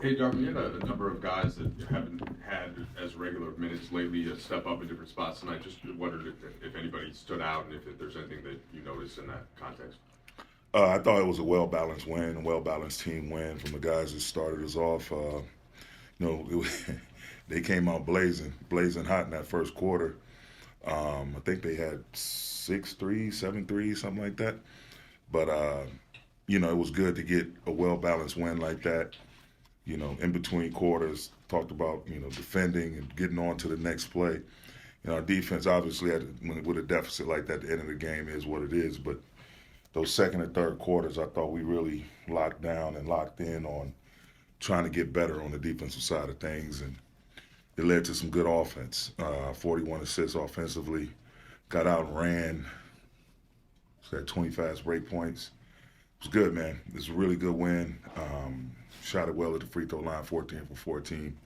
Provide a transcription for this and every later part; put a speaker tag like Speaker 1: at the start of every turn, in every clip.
Speaker 1: Hey, Darvin, you had a number of guys that haven't had as regular minutes lately step up in different spots, and I just wondered if anybody stood out and if there's anything that you noticed in that context.
Speaker 2: I thought it was a well balanced win, a well balanced team win from the guys that started us off. They came out blazing hot in that first quarter. I think they had 6 threes, 7 threes, something like that. But it was good to get a well balanced win like that. In between quarters, talked about defending and getting on to the next play. Our defense obviously with a deficit like that, at the end of the game is what it is. But those second and third quarters, I thought we really locked down and locked in on trying to get better on the defensive side of things, and it led to some good offense. 41 assists offensively, got out and ran. Had 20 fast break points. It was good, man. It was a really good win. Shot it well at the free throw line, 14 for 14.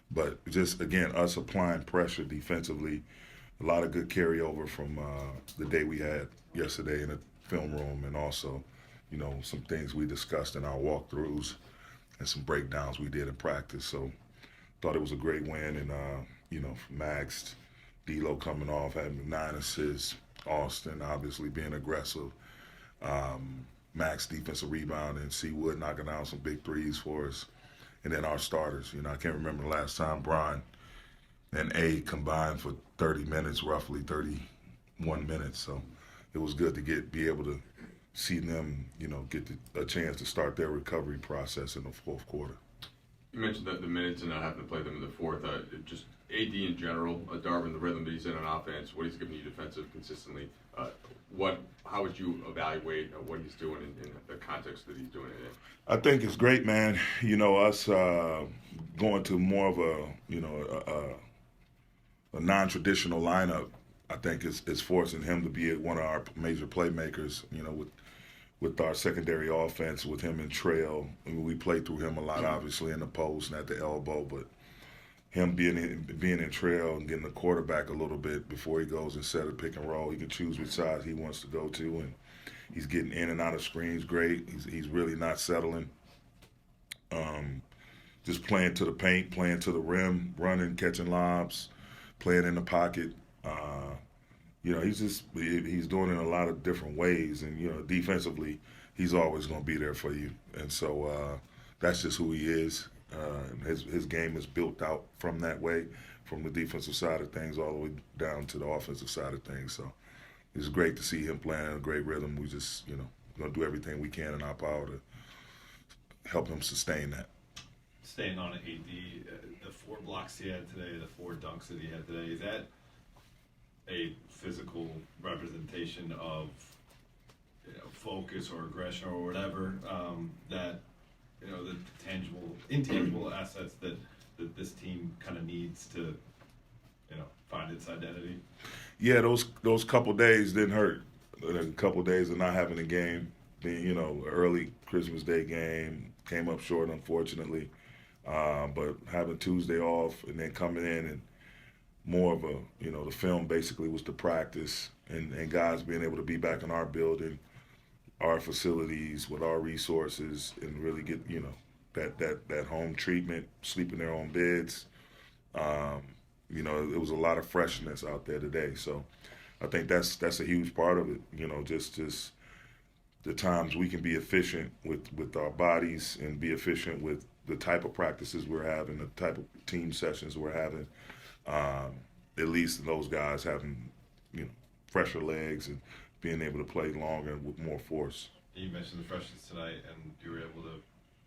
Speaker 2: But just again, us applying pressure defensively. A lot of good carryover from the day we had yesterday in the film room, and also, some things we discussed in our walkthroughs and some breakdowns we did in practice. So, thought it was a great win, and Max, D'Lo coming off having 9 assists, Austin obviously being aggressive, Max defensive rebound, and Seawood knocking down some big threes for us, and then our starters. I can't remember the last time Brian and A combined for 30 minutes, roughly 31 minutes. So it was good to be able to see them, get a chance to start their recovery process in the fourth quarter.
Speaker 1: You mentioned the minutes and not having to play them in the fourth. Just AD in general, Darvin, the rhythm that he's in on offense, what he's giving you defensive consistently. How would you evaluate what he's doing in the context that he's doing it in?
Speaker 2: I think it's great, man. Us going to more of a non-traditional lineup, I think is forcing him to be one of our major playmakers. With our secondary offense, with him and Trail, we play through him a lot, obviously in the post and at the elbow, but him being in trail and getting the quarterback a little bit before he goes and set a pick and roll. He can choose which side he wants to go to, and he's getting in and out of screens great. He's really not settling. Just playing to the paint, playing to the rim, running, catching lobs, playing in the pocket. He's doing it in a lot of different ways, and defensively, he's always going to be there for you, and so that's just who he is. His game is built out from that way, from the defensive side of things all the way down to the offensive side of things. So it's great to see him playing in a great rhythm. We just going to do everything we can in our power to help him sustain that.
Speaker 3: Staying on AD, the 4 blocks he had today, the 4 dunks that he had today, is that a physical representation of focus or aggression or whatever that the intangible assets that this team kind of needs to find its identity?
Speaker 2: Yeah, those couple days didn't hurt. A couple days of not having a game, being early Christmas Day game came up short, unfortunately. But having Tuesday off and then coming in and more of the film basically was the practice, and guys being able to be back in our building, our facilities with our resources, and really get that home treatment, sleep in their own beds. It was a lot of freshness out there today, so I think that's a huge part of it. Just the times we can be efficient with our bodies and be efficient with the type of practices we're having, the type of team sessions we're having. At least those guys having fresher legs and being able to play longer with more force.
Speaker 3: You mentioned the freshness tonight, and you were able to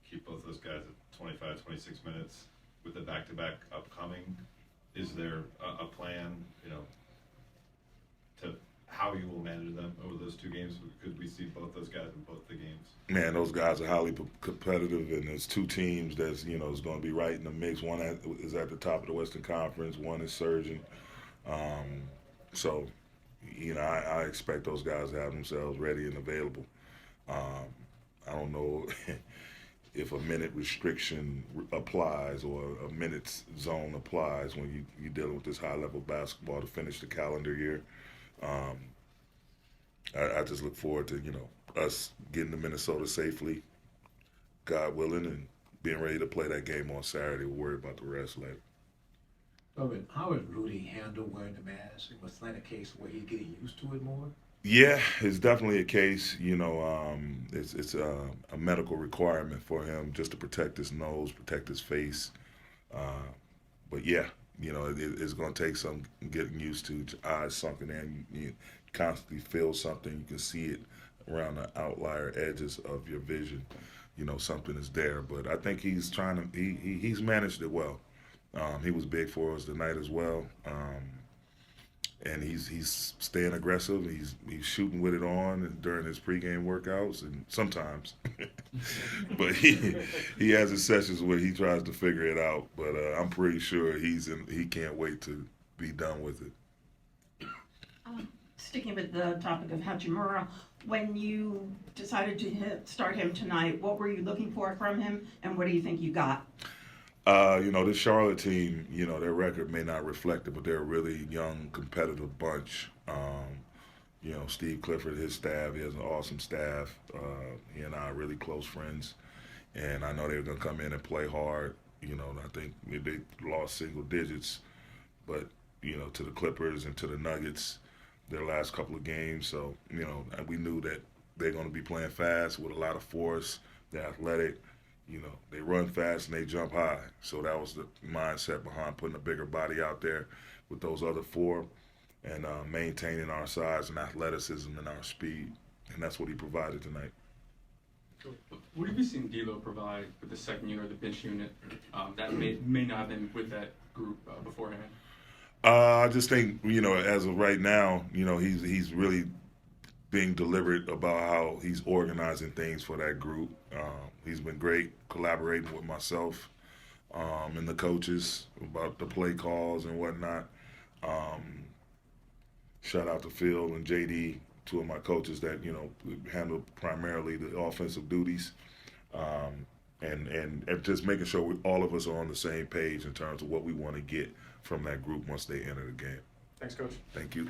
Speaker 3: keep both those guys at 25, 26 minutes with the back-to-back upcoming. Is there a plan, to how you will manage them over those 2 games? Could we see both those guys in both the games?
Speaker 2: Man, those guys are highly competitive, and there's 2 teams that's is going to be right in the mix. One is at the top of the Western Conference, one is surging. So, I expect those guys to have themselves ready and available. I don't know if a minute restriction applies or a minutes zone applies when you're dealing with this high level basketball to finish the calendar year. Um, I just look forward to us getting to Minnesota safely, God willing, and being ready to play that game on Saturday. We'll worry about the rest later.
Speaker 4: How would Rudy handle wearing the mask? Was that a case where he's getting used to it more?
Speaker 2: Yeah, it's definitely a case. It's a medical requirement for him just to protect his nose, protect his face. But yeah, it's going to take some getting used to. Your eyes sunken in, you constantly feel something. You can see it around the outlier edges of your vision. Something is there. But I think he's trying to. He's managed it well. He was big for us tonight as well. And he's staying aggressive. He's shooting with it on and during his pregame workouts, and sometimes. But he has his sessions where he tries to figure it out. But I'm pretty sure he can't wait to be done with it.
Speaker 5: Sticking with the topic of Hachimura, when you decided to start him tonight, what were you looking for from him, and what do you think you got?
Speaker 2: This Charlotte team, their record may not reflect it, but they're a really young, competitive bunch. Steve Clifford, his staff, he has an awesome staff. He and I are really close friends, and I know they're going to come in and play hard. I think they lost single digits, but, to the Clippers and to the Nuggets, their last couple of games. So, we knew that they're going to be playing fast with a lot of force. They're athletic. They run fast and they jump high. So that was the mindset behind putting a bigger body out there with those other four and maintaining our size and athleticism and our speed. And that's what he provided tonight.
Speaker 6: What have you seen D'Lo provide with the second unit or the bench unit that may not have been with that group beforehand?
Speaker 2: I just think, as of right now, he's really being deliberate about how he's organizing things for that group. He's been great collaborating with myself and the coaches about the play calls and whatnot. Shout out to Phil and JD, two of my coaches that, handle primarily the offensive duties. And just making sure all of us are on the same page in terms of what we want to get from that group once they enter the game.
Speaker 6: Thanks, Coach.
Speaker 2: Thank you.